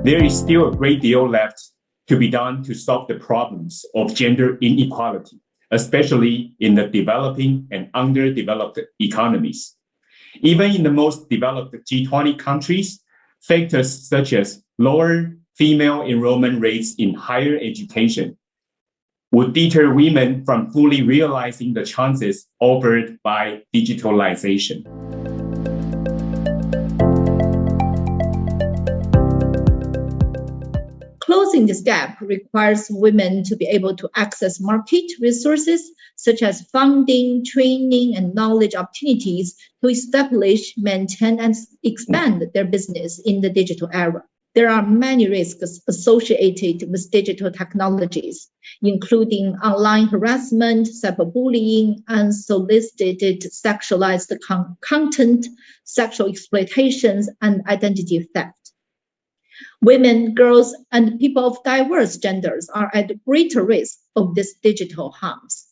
There is still a great deal left to be done to solve the problems of gender inequality, especially in the developing and underdeveloped economies. Even in the most developed G20 countries, factors such as lower female enrollment rates in higher education would deter women from fully realizing the chances offered by digitalization. Closing this gap requires women to be able to access market resources such as funding, training, and knowledge opportunities to establish, maintain, and expand their business in the digital era. There are many risks associated with digital technologies, including online harassment, cyberbullying, unsolicited sexualized content, sexual exploitations, and identity theft. Women, girls, and people of diverse genders are at greater risk of these digital harms.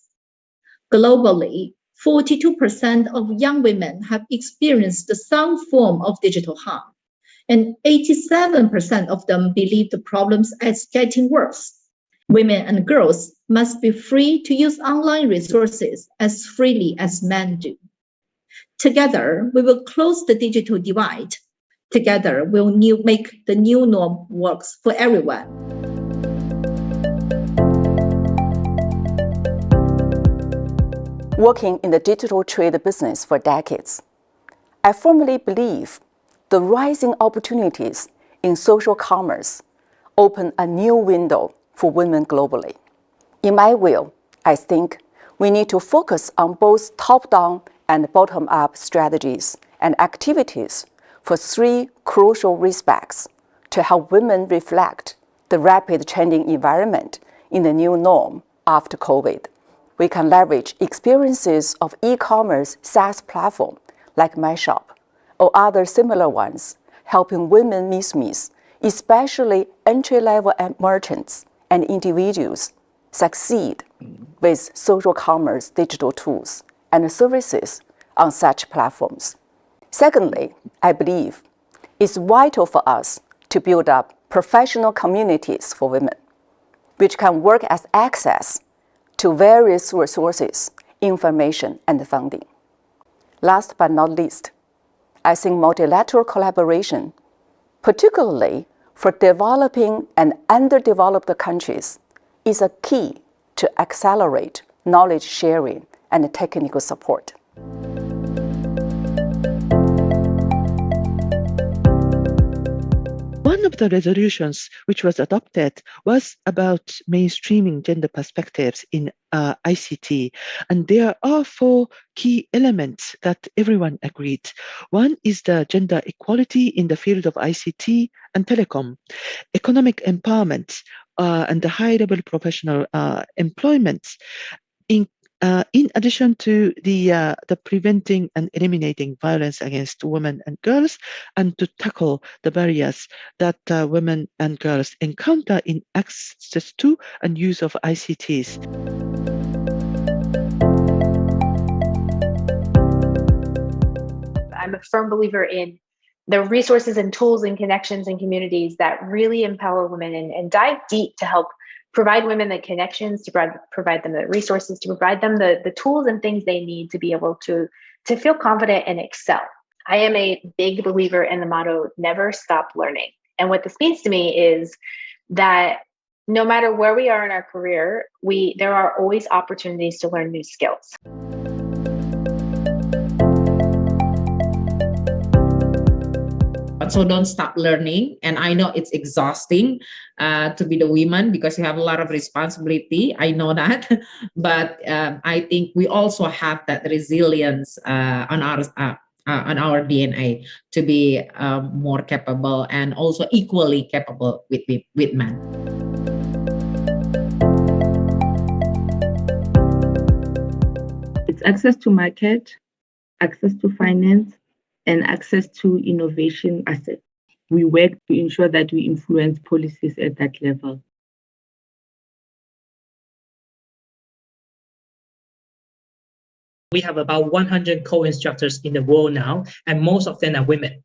Globally, 42% of young women have experienced some form of digital harm, and 87% of them believe the problems as getting worse. Women and girls must be free to use online resources as freely as men do. Together, we will close the digital divide. Together, we'll make the new norm works for everyone. Working in the digital trade business for decades, I firmly believe the rising opportunities in social commerce open a new window for women globally. In my view, I think we need to focus on both top-down and bottom-up strategies and activities for three crucial respects to help women reflect the rapid changing environment in the new norm after COVID. We can leverage experiences of e-commerce SaaS platform like MyyShop or other similar ones, helping women SMEs, especially entry-level merchants and individuals, succeed with social commerce digital tools and services on such platforms. Secondly, I believe it's vital for us to build up professional communities for women, which can work as access to various resources, information, and funding. Last but not least, I think multilateral collaboration, particularly for developing and underdeveloped countries, is a key to accelerate knowledge sharing and technical support. One of the resolutions which was adopted was about mainstreaming gender perspectives in ICT. And there are four key elements that everyone agreed. One is the gender equality in the field of ICT and telecom, economic empowerment, and the high-level professional employment. In addition to the preventing and eliminating violence against women and girls, and to tackle the barriers that women and girls encounter in access to and use of ICTs. I'm a firm believer in the resources and tools and connections and communities that really empower women and dive deep to help provide women the connections, to provide them the resources, to provide them the tools and things they need to be able to feel confident and excel. I am a big believer in the motto, never stop learning. And what this means to me is that no matter where we are in our career, there are always opportunities to learn new skills. So don't stop learning. And I know it's exhausting to be the woman because you have a lot of responsibility. I know that. But I think we also have that resilience on our DNA to be more capable and also equally capable with men. It's access to market, access to finance, and access to innovation assets. We work to ensure that we influence policies at that level. We have about 100 co-instructors in the world now, and most of them are women.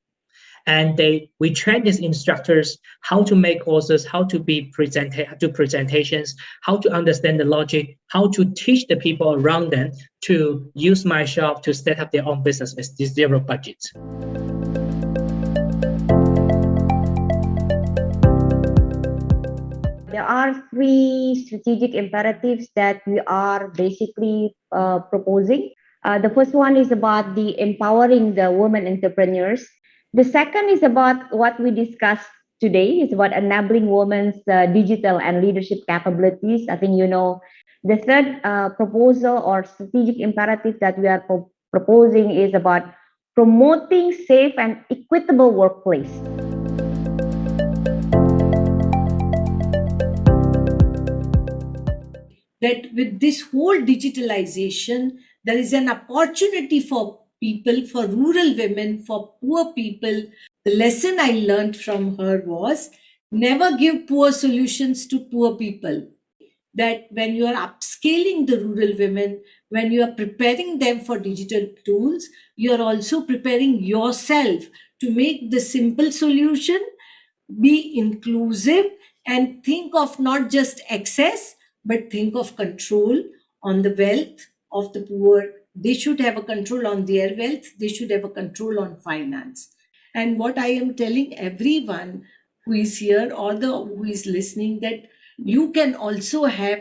And we train these instructors how to make courses, how to do presentations, how to understand the logic, how to teach the people around them to use MyyShop to set up their own business with this zero budget. There are 3 strategic imperatives that we are basically proposing. The first one is about the empowering the women entrepreneurs. The second is about what we discussed today. It's about enabling women's digital and leadership capabilities. I think you know. The third proposal or strategic imperative that we are proposing is about promoting safe and equitable workplace. That with this whole digitalization, there is an opportunity for people, for rural women, for poor people. The lesson I learned from her was never give poor solutions to poor people. That when you are upscaling the rural women, when you are preparing them for digital tools, you are also preparing yourself to make the simple solution be inclusive and think of not just access, but think of control on the wealth of the poor. They should have a control on their wealth. They should have a control on finance. And what I am telling everyone who is here or who is listening, that you can also have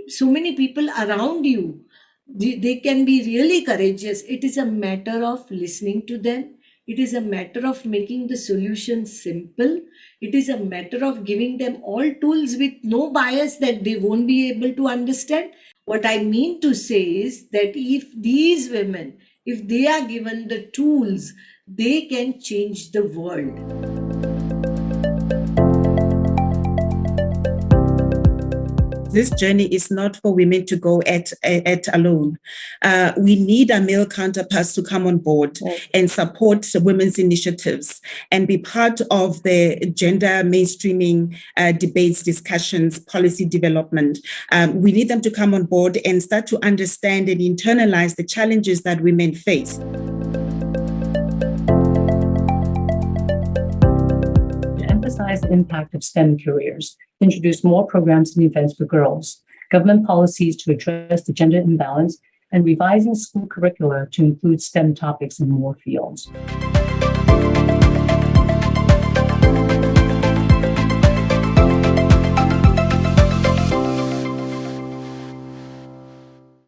so many people around you. They can be really courageous. It is a matter of listening to them. It is a matter of making the solution simple. It is a matter of giving them all tools with no bias that they won't be able to understand. What I mean to say is that if these women, if they are given the tools, they can change the world. This journey is not for women to go at alone. We need our male counterparts to come on board and support women's initiatives and be part of the gender mainstreaming debates, discussions, policy development. We need them to come on board and start to understand and internalize the challenges that women face. Emphasize the impact of STEM careers, introduce more programs and events for girls, government policies to address the gender imbalance, and revising school curricula to include STEM topics in more fields.